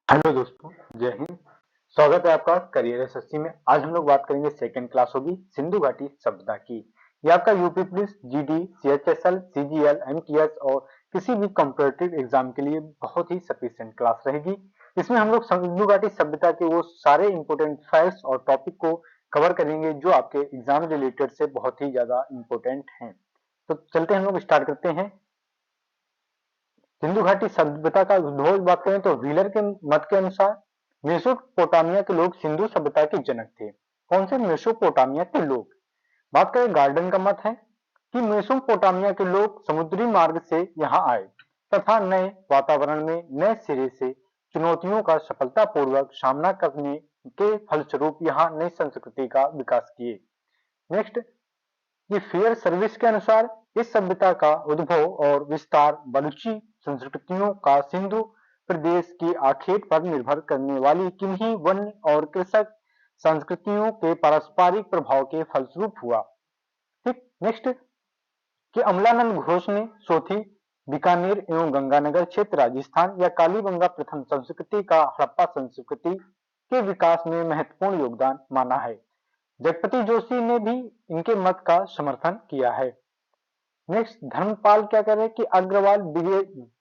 Hello दोस्तों, जय हिंद। स्वागत है आपका करियर एसएससी में। आज हम लोग बात करेंगे सेकंड क्लास होगी सिंधु घाटी सभ्यता की। ये आपका UP police, GD, CHSL, CGL, MTS और किसी भी कॉम्पिटिटिव एग्जाम के लिए बहुत ही सफिशिएंट क्लास रहेगी। इसमें हम लोग सिंधु घाटी सभ्यता के वो सारे इंपोर्टेंट फैक्ट्स और टॉपिक को कवर करेंगे जो आपके एग्जाम रिलेटेड से बहुत ही ज्यादा इंपॉर्टेंट हैं। तो चलते हैं, हम लोग स्टार्ट करते हैं। सिंधु घाटी सभ्यता का उद्भव बात करें तो व्हीलर के मत के अनुसार मेसोपोटामिया के लोग सिंधु सभ्यता के जनक थे। कौन से मेसोपोटामिया के लोग? बात करें गार्डन का मत है कि मेसोपोटामिया के लोग समुद्री मार्ग से यहाँ आए तथा नए वातावरण में नए सिरे से चुनौतियों का सफलतापूर्वक सामना करने के फलस्वरूप यहाँ नई संस्कृति का विकास किए। नेक्स्ट, ये फेयर सर्विस के अनुसार इस सभ्यता का उद्भव और विस्तार बलूची संस्कृतियों का सिंधु प्रदेश की आखेट पर निर्भर करने वाली किन्हीं वन्य और कृषक संस्कृतियों के पारस्परिक प्रभाव के फलस्वरूप हुआ। ठीक। नेक्स्ट, कि अमलानंद घोष ने सोथी, बीकानेर एवं गंगानगर क्षेत्र राजस्थान या कालीबंगा प्रथम संस्कृति का हड़प्पा संस्कृति के विकास में महत्वपूर्ण योगदान माना है। जगपति जोशी ने भी इनके मत का समर्थन किया है। नेक्स्ट, धर्मपाल क्या कह रहे हैं कि अग्रवाल,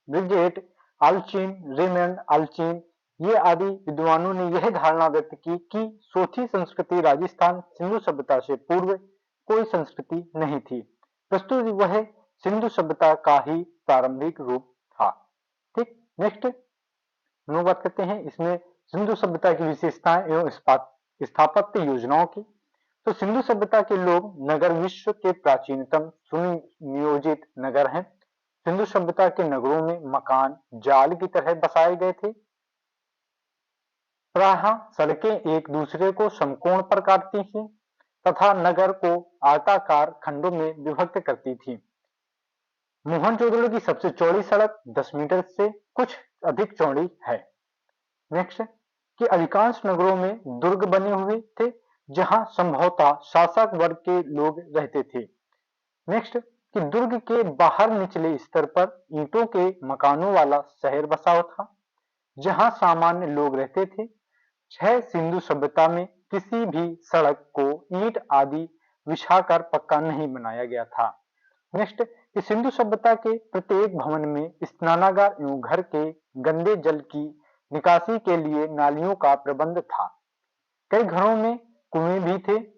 ब्रिजेट, आलचीन, रेमंड आलचीन ये आदि विद्वानों ने यह धारणा व्यक्त की कि सोथी संस्कृति राजस्थान सिंधु सभ्यता से पूर्व कोई संस्कृति नहीं थी, प्रस्तुत वह सिंधु सभ्यता का ही प्रारंभिक रूप था। ठीक। नेक्स्ट, हम लोग बात करते हैं इसमें सिंधु सभ्यता की विशेषताएं एवं स्थापत्य योजनाओं की। तो सिंधु सभ्यता के लोग नगर विश्व के प्राचीनतम सुनियोजित नगर हैं। सिंधु सभ्यता के नगरों में मकान जाल की तरह बसाए गए थे। प्रायः सड़कें एक दूसरे को समकोण पर काटती थी तथा नगर को आयताकार खंडों में विभक्त करती थी। मोहनजोदड़ो की सबसे चौड़ी सड़क 10 मीटर से कुछ अधिक चौड़ी है। नेक्स्ट, कि अधिकांश नगरों में दुर्ग बने हुए थे जहां संभवतः शासक वर्ग के लोग रहते थे। नेक्स्ट, कि दुर्ग के बाहर निचले स्तर पर ईंटों के मकानों वाला शहर बसा हुआ था जहां सामान्य लोग रहते थे। सिंधु सभ्यता में किसी भी सड़क को ईंट आदि बिछाकर पक्का नहीं बनाया गया था। नेक्स्ट, कि सिंधु सभ्यता के प्रत्येक भवन में स्नानागार एवं घर के गंदे जल की निकासी के लिए नालियों का प्रबंध था। कई घरों में कुएं भी थे।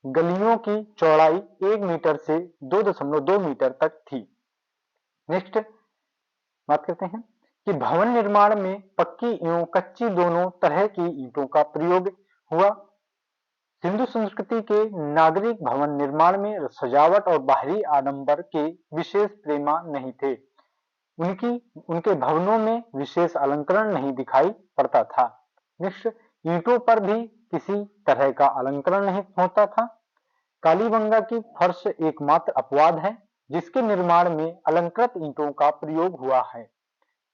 गलियों की चौड़ाई 1 मीटर से 2.2 मीटर तक थी। नेक्स्ट, बात करते हैं कि भवन निर्माण में पक्की एवं कच्ची दोनों तरह की ईंटों का प्रयोग हुआ। सिंधु संस्कृति के नागरिक भवन निर्माण में सजावट और बाहरी आडंबर के विशेष प्रेमा नहीं थे। उनके भवनों में विशेष अलंकरण नहीं दिखाई पड़ता था। नेक्स्ट, ईंटों पर भी किसी तरह का अलंकरण नहीं होता था। कालीबंगा की फर्श एकमात्र अपवाद है जिसके निर्माण में अलंकृत ईंटों का प्रयोग हुआ है।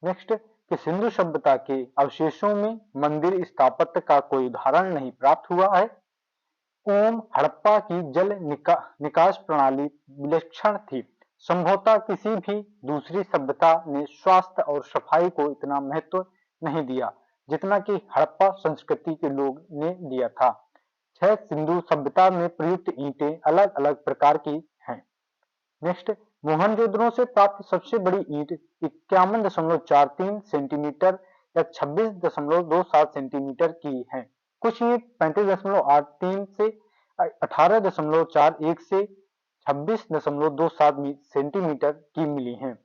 नेक्स्ट, कि सिंधु सभ्यता के अवशेषों में मंदिर स्थापत्य का कोई उदाहरण नहीं प्राप्त हुआ है। हड़प्पा की जल निकास प्रणाली विलक्षण थी। संभवतः किसी भी दूसरी सभ्यता ने स्वास्थ्य और सफाई को इतना महत्व नहीं दिया जितना कि हड़प्पा संस्कृति के लोग ने दिया था। सिंधु सभ्यता में प्रयुक्त ईंटें अलग अलग प्रकार की हैं। नेक्स्ट, मोहनजोदड़ो से प्राप्त सबसे बड़ी ईंट 51.43 सेंटीमीटर या 26.27 सेंटीमीटर की है। कुछ ईंट 35.83 से 18.41 से 26.27 सेंटीमीटर की मिली हैं।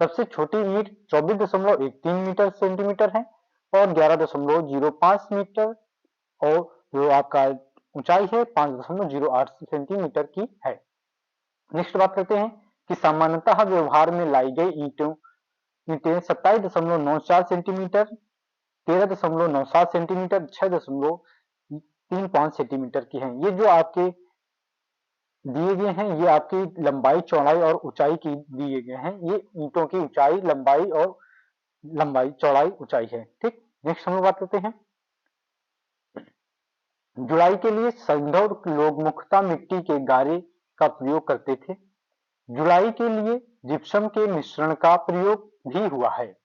सबसे छोटी ईंट 24.13 मीटर सेंटीमीटर है और 11.05 मीटर और जो आपका ऊंचाई है 5.08 सेंटीमीटर की है। नेक्स्ट, बात करते हैं कि सामान्यतः व्यवहार में लाई गई ईंटें 27.94 सेंटीमीटर, 13.97 सेंटीमीटर, 6.35 सेंटीमीटर की हैं। ये जो आपके दिए गए हैं ये आपकी लंबाई, चौड़ाई और ऊंचाई की दिए गए हैं। ये ईंटों की ऊंचाई, लंबाई, चौड़ाई, ऊंचाई है। ठीक। नेक्स्ट हम लोग बात करते हैं जुड़ाई के लिए संभव लोग मुख्यतः मिट्टी के गारे का प्रयोग करते थे। जुड़ाई के लिए जिप्सम के मिश्रण का प्रयोग भी हुआ है।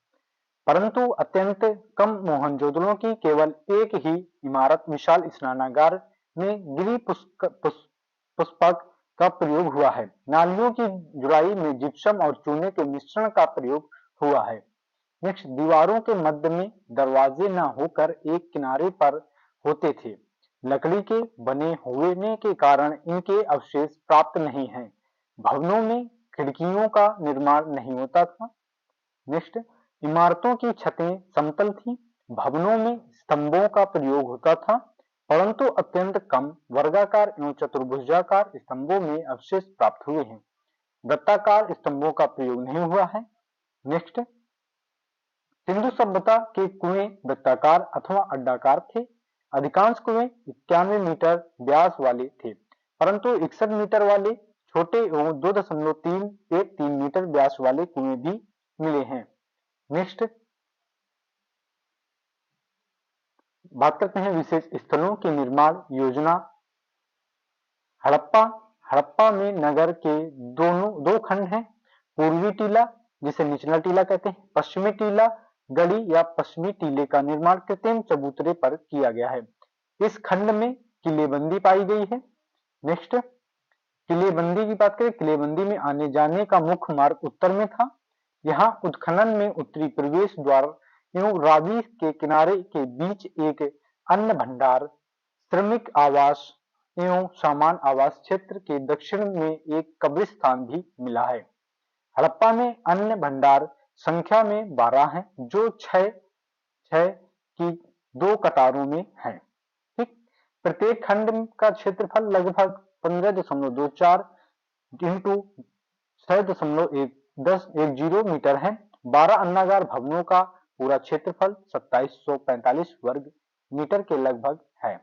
परंतु अत्यंत कम मोहनजोदड़ो की केवल एक ही इमारत विशाल स्नानागार में गिरी पुष्पक का प्रयोग हुआ है। नालियों की जुड़ाई में जिप्सम और चूने के मिश्रण का प्रयोग हुआ है। नेक्स्ट, दीवारों के मध्य में दरवाजे न होकर एक किनारे पर होते थे। लकड़ी के बने होने के कारण इनके अवशेष प्राप्त नहीं हैं। भवनों में खिड़कियों का निर्माण नहीं होता था। नेक्स्ट, इमारतों की छतें समतल थी। भवनों में स्तंभों का प्रयोग होता था, परंतु अत्यंत कम वर्गाकार एवं चतुर्भुजाकार स्तंभों में अवशेष प्राप्त हुए हैं। वृत्ताकार स्तंभों का प्रयोग नहीं हुआ है। नेक्स्ट, सिंधु सभ्यता के कुएं वृत्ताकार अथवा अड्डाकार थे। अधिकांश कुएं 91 मीटर व्यास वाले थे, परंतु 61 मीटर वाले छोटे एवं 2.313 मीटर व्यास वाले कुएं भी मिले हैं। नेक्स्ट, बात करते हैं विशेष स्थलों की निर्माण योजना। हड़प्पा में नगर के दो खंड हैं। पूर्वी टीला, जिसे निचला टीला कहते हैं, पश्चिमी टीला गढ़ी या पश्चिमी टीले का निर्माण कृत्रिम चबूतरे पर किया गया है। इस खंड में किलेबंदी पाई गई है। नेक्स्ट, किलेबंदी की बात करें, किलेबंदी में आने जाने का मुख्य मार्ग उत्तर में था। यहाँ उत्खनन में उत्तरी प्रवेश द्वार एवं रावी के किनारे के बीच एक अन्न भंडार, श्रमिक आवास एवं सामान आवास क्षेत्र के दक्षिण में एक कब्रिस्तान भी मिला है। हड़प्पा में अन्न भंडार संख्या में 12 हैं, जो 6 की 2 कतारों में हैं। ठीक, प्रत्येक खंड का क्षेत्रफल लगभग 15.24 इंटू 6.10 मीटर है। 12 अन्नागार भवनों का पूरा क्षेत्रफल 2745 वर्ग मीटर के लगभग है।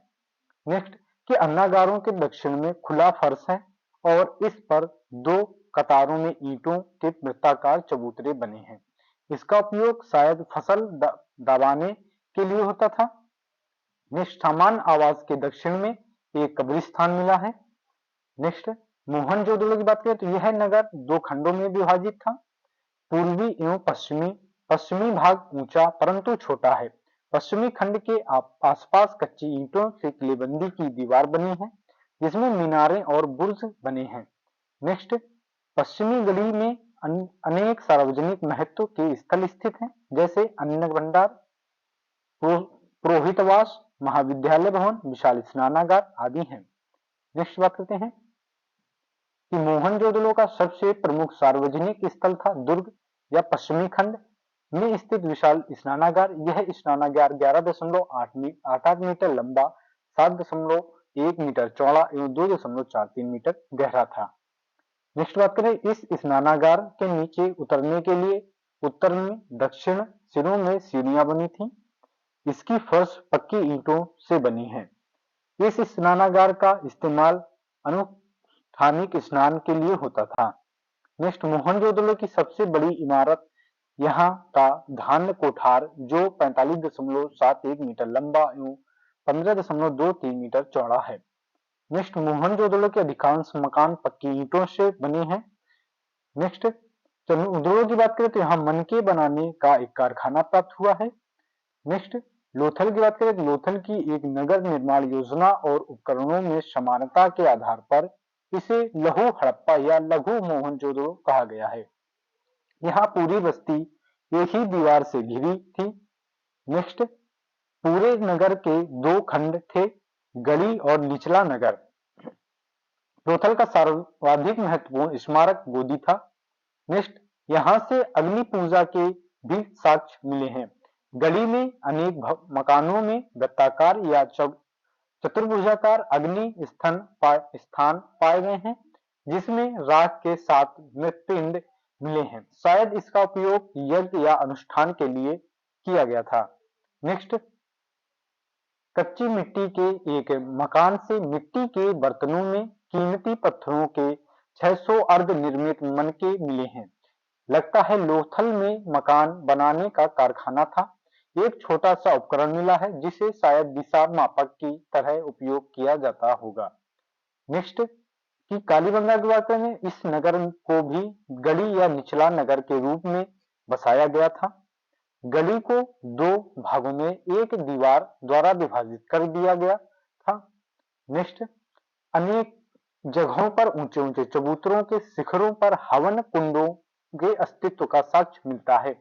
नेक्स्ट, कि अन्नागारों के दक्षिण में खुला फर्श है और इस पर 2 कतारों में ईंटों के वृत्ताकार चबूतरे बने हैं। इसका उपयोग शायद फसल दबाने के लिए होता था। नेक्स्ट, सामान्य आवास के दक्षिण में एक कब्रिस्तान मिला है। नेक्स्ट, मोहनजोदड़ो की बात करें तो यह नगर 2 खंडों में विभाजित था। पूर्वी एवं पश्चिमी भाग ऊंचा परंतु छोटा है। पश्चिमी खंड के आसपास कच्ची ईंटों से किलेबंदी की दीवार बनी है, जिसमें मीनारें और बुर्ज बने हैं। नेक्स्ट, पश्चिमी गली में अनेक सार्वजनिक महत्व के स्थल स्थित हैं, जैसे अन्न भंडार, पुरोहितवास, महाविद्यालय भवन, विशाल स्नानागार आदि हैं। नेक्स्ट, बात करते हैं कि मोहनजोदड़ो का सबसे प्रमुख सार्वजनिक स्थल था दुर्ग या पश्चिमी खंड में स्थित विशाल स्नानागार। यह स्नानागार 11.88 मीटर लंबा, 7.1 मीटर चौड़ा एवं 2.43 मीटर गहरा था। नेक्स्ट, बात करें, इस स्नानागार के नीचे उतरने के लिए उत्तर में दक्षिण सिरों में सीढ़ियां बनी थी। इसकी फर्श पक्की ईंटों से बनी है। इस स्नानागार का इस्तेमाल अनुष्ठानिक स्नान के लिए होता था। नेक्स्ट, मोहनजोदड़ो की सबसे बड़ी इमारत यहाँ का धान्य कोठार, जो 45.71 मीटर लंबा एवं 15.23 मीटर चौड़ा है। नेक्स्ट, मोहनजोदड़ो के अधिकांश मकान पक्की ईंटों से बने हैं। नेक्स्ट, चंद्रजोड़ो की बात करें तो यहाँ मनके बनाने का एक कारखाना प्राप्त हुआ है। नेक्स्ट, लोथल की बात करें तो लोथल की एक नगर निर्माण योजना और उपकरणों में समानता के आधार पर इसे लघु हड़प्पा या लघु मोहनजोदड़ो कहा गया है। यहाँ पूरी बस्ती एक ही दीवार से घिरी थी। नेक्स्ट, पूरे नगर के 2 खंड थे, गढ़ी और निचला नगर। लोथल का सर्वाधिक महत्वपूर्ण स्मारक गोदी था। नेक्स्ट, यहाँ से अग्नि पूजा के भी साक्ष्य मिले हैं। गली में अनेक मकानों में वृत्ताकार या चतुर्भुजाकार अग्नि स्थान पाए गए हैं, जिसमें राख के 7 मृतपिंड मिले हैं। शायद इसका उपयोग यज्ञ या अनुष्ठान के लिए किया गया था। नेक्स्ट, कच्ची मिट्टी के एक मकान से मिट्टी के बर्तनों में कीमती पत्थरों के 600 अर्ध निर्मित मनके मिले हैं। लगता है लोथल में मकान बनाने का कारखाना था। एक छोटा सा उपकरण मिला है, जिसे शायद दिशा मापक की तरह उपयोग किया जाता होगा। नेक्स्ट, कि कालीबंगा की बात करें, इस नगर को भी गढ़ी या निचला नगर के रूप में बसाया गया था। गली को दो भागों में एक दीवार द्वारा विभाजित कर दिया गया था। नेक्स्ट, अनेक जगहों पर ऊंचे ऊंचे चबूतरों के शिखरों पर हवन कुंडों के अस्तित्व का साक्ष्य मिलता है,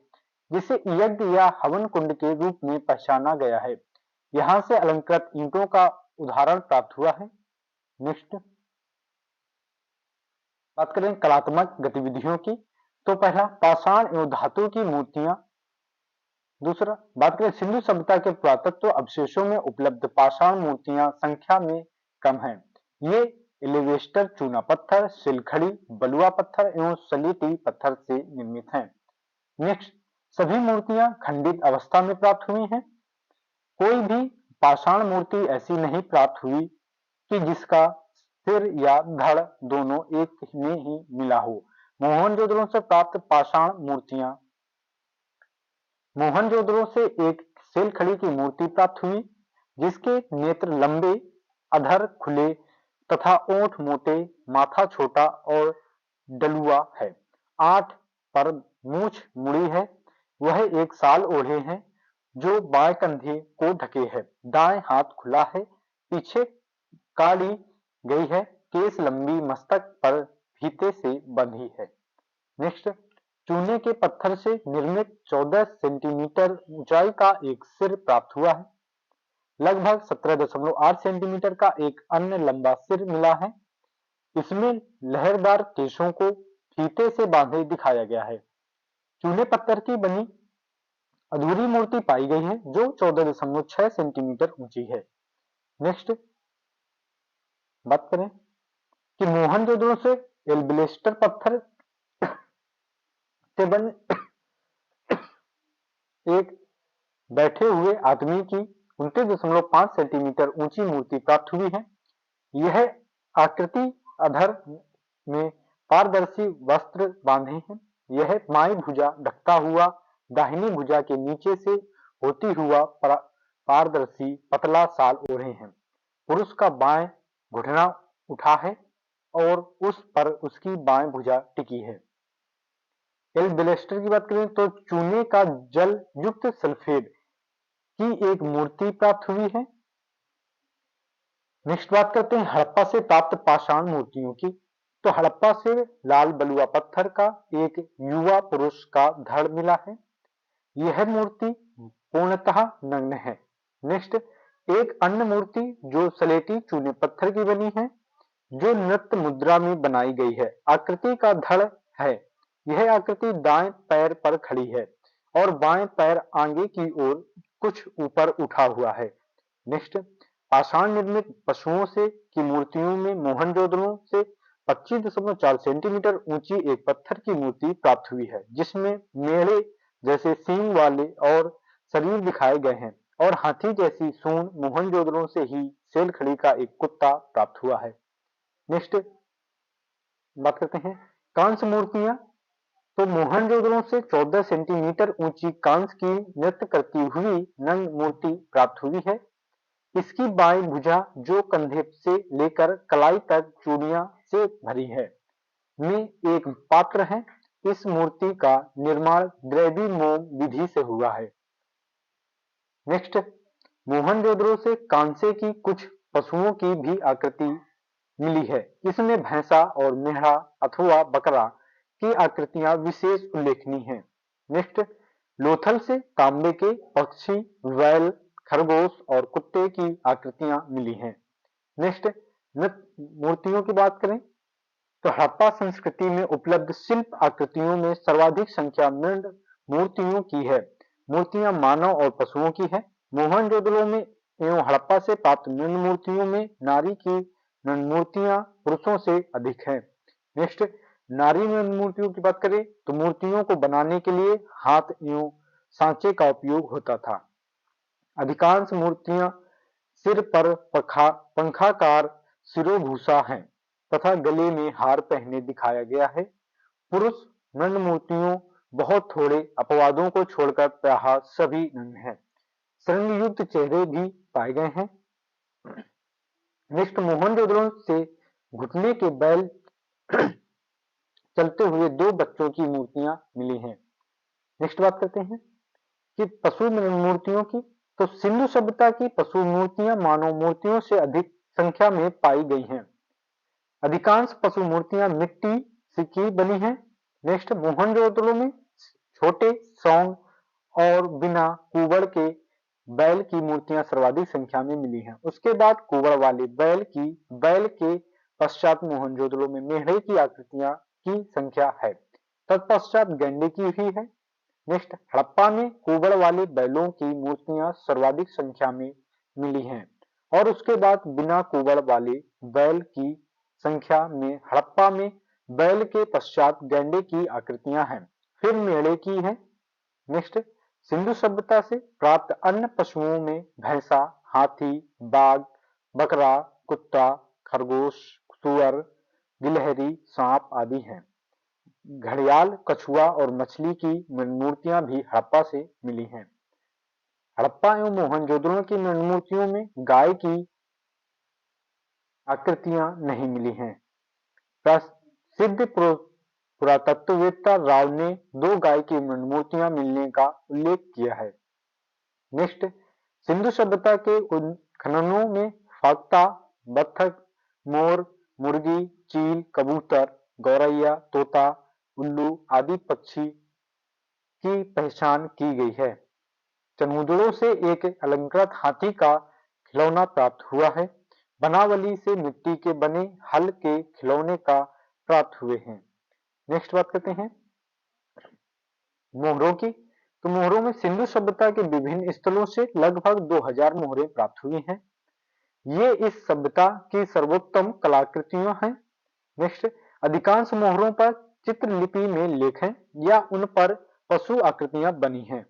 जिसे यज्ञ या हवन कुंड के रूप में पहचाना गया है। यहाँ से अलंकृत ईंटों का उदाहरण प्राप्त हुआ है। नेक्स्ट, बात करें कलात्मक गतिविधियों की, तो पहला पाषाण एवं धातु की मूर्तियां। दूसरा, बात करें सिंधु सभ्यता के पुरातत्व अवशेषों में उपलब्ध पाषाण मूर्तियां संख्या में कम हैं। ये एलिवेस्टर चूना पत्थर, सिलखड़ी, बलुआ पत्थर एवं सलीटी पत्थर से निर्मित हैं। नेक्स्ट, सभी मूर्तियां खंडित अवस्था में प्राप्त हुई हैं। कोई भी पाषाण मूर्ति ऐसी नहीं प्राप्त हुई कि जिसका सिर या धड़ दोनों एक में ही मिला हो। मोहनजोदड़ो से प्राप्त पाषाण मूर्तियां, मोहनजोदड़ो से एक सेलखड़ी की मूर्ति प्राप्त हुई जिसके नेत्र लंबे, अधर खुले तथा ओंठ मोटे, माथा छोटा और डलुआ है। 8 पर मूछ मुड़ी है। वह एक साल ओढ़े है जो बाएं कंधे को ढके है। दाएं हाथ खुला है, पीछे काढ़ी गई है, केस लंबी मस्तक पर फीते से बंधी है। नेक्स्ट, चूने के पत्थर से निर्मित 14 सेंटीमीटर ऊंचाई का एक सिर प्राप्त हुआ है। लगभग 17.8 सेंटीमीटर का एक अन्य लंबा सिर मिला है। इसमें लहरदार केशों को फीते से बांधे दिखाया गया है। चूने पत्थर की बनी अधूरी मूर्ति पाई गई है जो 14.6 सेंटीमीटर ऊंची है। नेक्स्ट, बात करें कि मोहनजोदड़ो से एल्बेस्टर पत्थर से बने एक बैठे हुए आदमी की 29.5 सेंटीमीटर ऊंची मूर्ति प्राप्त हुई है। यह आकृति अधर में पारदर्शी वस्त्र बांधे हैं। यह बाईं भुजा ढकता हुआ दाहिनी भुजा के नीचे से होती हुआ पारदर्शी पतला शाल ओढ़े हैं। पुरुष का बाएं घुटना उठा है और उस पर उसकी बाएं भुजा टिकी है। एल्बेस्टर की बात करें तो चूने का जल युक्त सल्फेट की एक मूर्ति प्राप्त हुई है। नेक्स्ट, बात करते हैं हड़प्पा से प्राप्त पाषाण मूर्तियों की, तो हड़प्पा से लाल बलुआ पत्थर का एक युवा पुरुष का धड़ मिला है। यह मूर्ति पूर्णतः नग्न है। नेक्स्ट, एक अन्य मूर्ति जो सलेटी चूने पत्थर की बनी है जो नृत्य मुद्रा में बनाई गई है। आकृति का धड़ है। यह आकृति दाएं पैर पर खड़ी है और बाएं पैर आगे की ओर कुछ ऊपर उठा हुआ है। नेक्स्ट, पाषाण निर्मित पशुओं से की मूर्तियों में मोहनजोदड़ो से 25.4 सेंटीमीटर ऊंची एक पत्थर की मूर्ति प्राप्त हुई है जिसमें मेढ़े जैसे सींग वाले और शरीर दिखाए गए हैं और हाथी जैसी सूंड। मोहनजोदड़ो से ही सेलखड़ी का एक कुत्ता प्राप्त हुआ है। नेक्स्ट, बात करते हैं कांस्य मूर्तियां, तो मोहनजोदड़ो से 14 सेंटीमीटर ऊंची कांस्य की नृत्य करती हुई नग्न मूर्ति प्राप्त हुई है। इसकी बाईं भुजा जो कंधे से लेकर कलाई तक चूड़ियां से भरी है में एक पात्र है। इस मूर्ति का निर्माण ग्रेवी मोम विधि से हुआ है। नेक्स्ट, मोहनजोदड़ो से कांसे की कुछ पशुओं की भी आकृति मिली है। इसमें भैंसा और मेढ़ा अथवा बकरा की आकृतियां विशेष उल्लेखनीय हैं। नेक्स्ट, लोथल से तांबे के पक्षी, बैल, खरगोश और कुत्ते की आकृतियां मिली हैं। नेक्स्ट, मूर्तियों की बात करें तो हड़प्पा संस्कृति में उपलब्ध शिल्प आकृतियों में सर्वाधिक संख्या मृद मूर्तियों की है। मूर्तियां मानव और पशुओं की है। मोहनजोदड़ो में एवं हड़प्पा से प्राप्त मृद मूर्तियों में नारी की मृद मूर्तियां पुरुषों से अधिक है। नेक्स्ट, नारी मृद मूर्तियों की बात करें तो मूर्तियों को बनाने के लिए हाथ एवं सांचे का उपयोग होता था। अधिकांश मूर्तियां सिर पर पंखाकार शिरोभूषा हैं तथा गले में हार पहने दिखाया गया है। पुरुष नग्न मूर्तियों बहुत थोड़े अपवादों को छोड़कर प्रायः सभी नग्न हैं। श्रृंगयुक्त चेहरे भी पाए गए हैं। नेक्स्ट, मोहनजोदड़ो से घुटने के बैल चलते हुए 2 बच्चों की मूर्तियां मिली हैं। नेक्स्ट, बात करते हैं कि पशु मूर्तियों की, तो सिंधु सभ्यता की पशु मूर्तियां मानव मूर्तियों से अधिक संख्या में पाई गई हैं। अधिकांश पशु मूर्तियां मिट्टी से की बनी हैं। नेक्स्ट, मोहनजोदड़ो में छोटे सौंग और बिना कुबड़ के बैल की मूर्तियां सर्वाधिक संख्या में मिली हैं। उसके बाद कुबड़ वाले बैल के पश्चात मोहनजोदड़ो में मेढ़े की आकृतियां की संख्या है। तत्पश्चात गैंडे की हुई है। नेक्स्ट, हड़प्पा में कुबड़ वाले बैलों की मूर्तियां सर्वाधिक संख्या में मिली हैं और उसके बाद बिना कुबड़ वाले बैल की संख्या में हड़प्पा में बैल के पश्चात गैंडे की आकृतियां हैं, फिर मेढ़े की है। नेक्स्ट, सिंधु सभ्यता से प्राप्त अन्य पशुओं में भैंसा, हाथी, बाघ, बकरा, कुत्ता, खरगोश, सुअर, गिलहरी, सांप आदि हैं। घड़ियाल, कछुआ और मछली की मूर्तियां भी हड़प्पा से मिली हैं। हड़प्पा एवं मोहनजोदड़ो की मूर्तियों में गाय की आकृतियां नहीं मिली हैं। प्रसिद्ध पुरातत्ववेत्ता राव ने 2 गाय की मूर्तियां मिलने का उल्लेख किया है। नेक्स्ट, सिंधु सभ्यता के खननों में फाख्ता, बत्तख, मोर, मुर्गी, चील, कबूतर, गौरैया, तोता, उल्लू आदि पक्षी की पहचान की गई है। चनूदड़ों से एक अलंकृत हाथी का खिलौना प्राप्त हुआ है। बनावली से मिट्टी के बने हल के खिलौने का प्राप्त हुए हैं। नेक्स्ट बात करते हैं मोहरों की, तो मोहरों में सिंधु सभ्यता के विभिन्न स्थलों से लगभग 2000 मोहरें प्राप्त हुई हैं। ये इस सभ्यता की सर्वोत्तम कलाकृतियां हैं। नेक्स्ट, अधिकांश मोहरों पर चित्रलिपि में लेख हैं या उन पर पशु आकृतियां बनी हैं।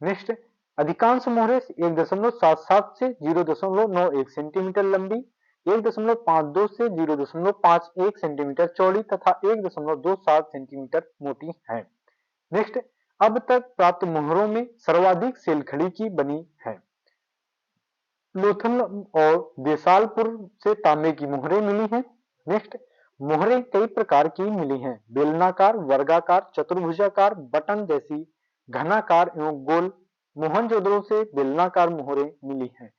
नेक्स्ट, अधिकांश मोहरें 1.77 से 0.91 सेंटीमीटर लंबी, 1.52 से 0.51 सेंटीमीटर चौड़ी तथा 1.27 सेंटीमीटर मोटी हैं। नेक्स्ट, अब तक प्राप्त मोहरों में सर्वाधिक सेलखड़ी की बनी है। लोथल और देसालपुर से तांबे की मोहरें मिली हैं। नेक्स्ट, मोहरें कई प्रकार की मिली हैं, बेलनाकार, वर्गाकार, चतुर्भुजाकार, बटन जैसी, घनाकार एवं गोल। मोहनजोदड़ो से बेलनाकार मोहरें मिली हैं।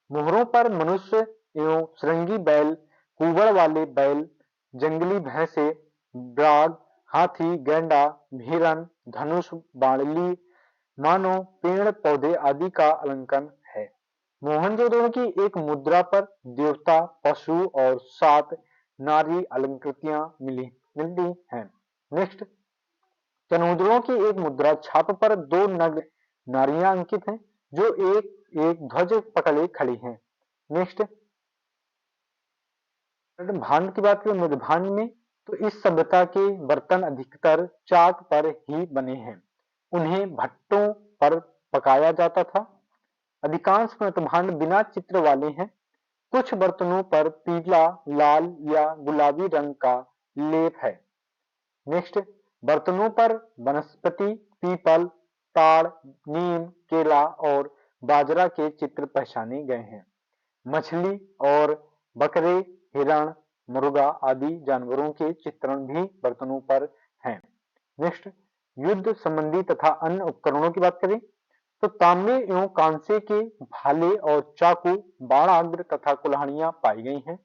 मोहरों पर मनुष्य एवं श्रृंगी बैल, कुबड़ वाले बैल, जंगली भैंसे, बाघ, हाथी, गैंडा, हिरण, धनुष, बाणली, मानव, पेड़ पौधे आदि का अलंकरण है। मोहनजोदड़ो की एक मुद्रा पर देवता, पशु और 7 नारी अलंकृतियां मिलती हैं। नेक्स्ट, चनूदड़ो की एक मुद्रा छाप पर 2 नग नारियां अंकित हैं जो एक एक ध्वज पकड़े खड़ी हैं। नेक्स्ट, भांड की बात करें मृदभांड में, तो इस सभ्यता के बर्तन अधिकतर चाक पर ही बने हैं। उन्हें भट्टों पर पकाया जाता था। अधिकांश मृदभांड बिना चित्र वाले हैं। कुछ बर्तनों पर पीला, लाल या गुलाबी रंग का लेप है। नेक्स्ट, बर्तनों पर वनस्पति, पीपल, ताड़, नीम, केला और बाजरा के चित्र पहचाने गए हैं। मछली और बकरे, हिरण, मुर्गा आदि जानवरों के चित्रण भी बर्तनों पर हैं। नेक्स्ट, युद्ध संबंधी तथा अन्य उपकरणों की बात करें, तो तांबे एवं कांसे के भाले और चाकू, बाणाग्र तथा कुल्हाड़ियां पाई गई हैं।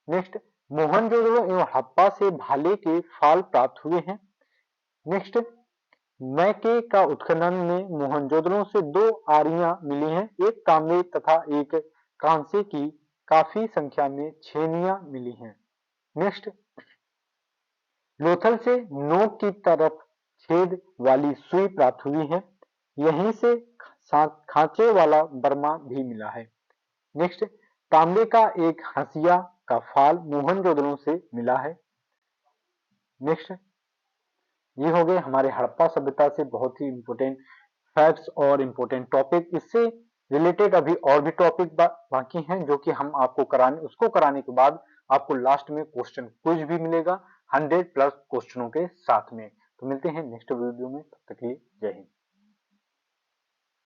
नेक्स्ट, मोहनजोदड़ो एवं हड़प्पा से भाले के फाल प्राप्त हुए हैं। नेक्स्ट, मैके का उत्खनन में मोहनजोदड़ो से 2 आरियां मिली हैं, एक तांबे तथा एक कांसे की काफी संख्या में छेनियां मिली हैं। नेक्स्ट, लोथल से नोक की तरफ छेद वाली सुई प्राप्त हुई है। यहीं से खांचे वाला बर्मा भी मिला है। नेक्स्ट, तांबे का एक हंसिया का फाल मोहनजोदड़ो से मिला है। नेक्स्ट, ये हो गए हमारे हड़प्पा सभ्यता से बहुत ही इंपोर्टेंट फैक्ट्स और इंपोर्टेंट टॉपिक। इससे रिलेटेड अभी और भी टॉपिक बाकी हैं जो कि हम आपको उसको कराने के बाद आपको लास्ट में क्वेश्चन क्विज भी मिलेगा 100+ क्वेश्चनों के साथ में। तो मिलते हैं नेक्स्ट वीडियो में, तब तक के लिए जय हिंद।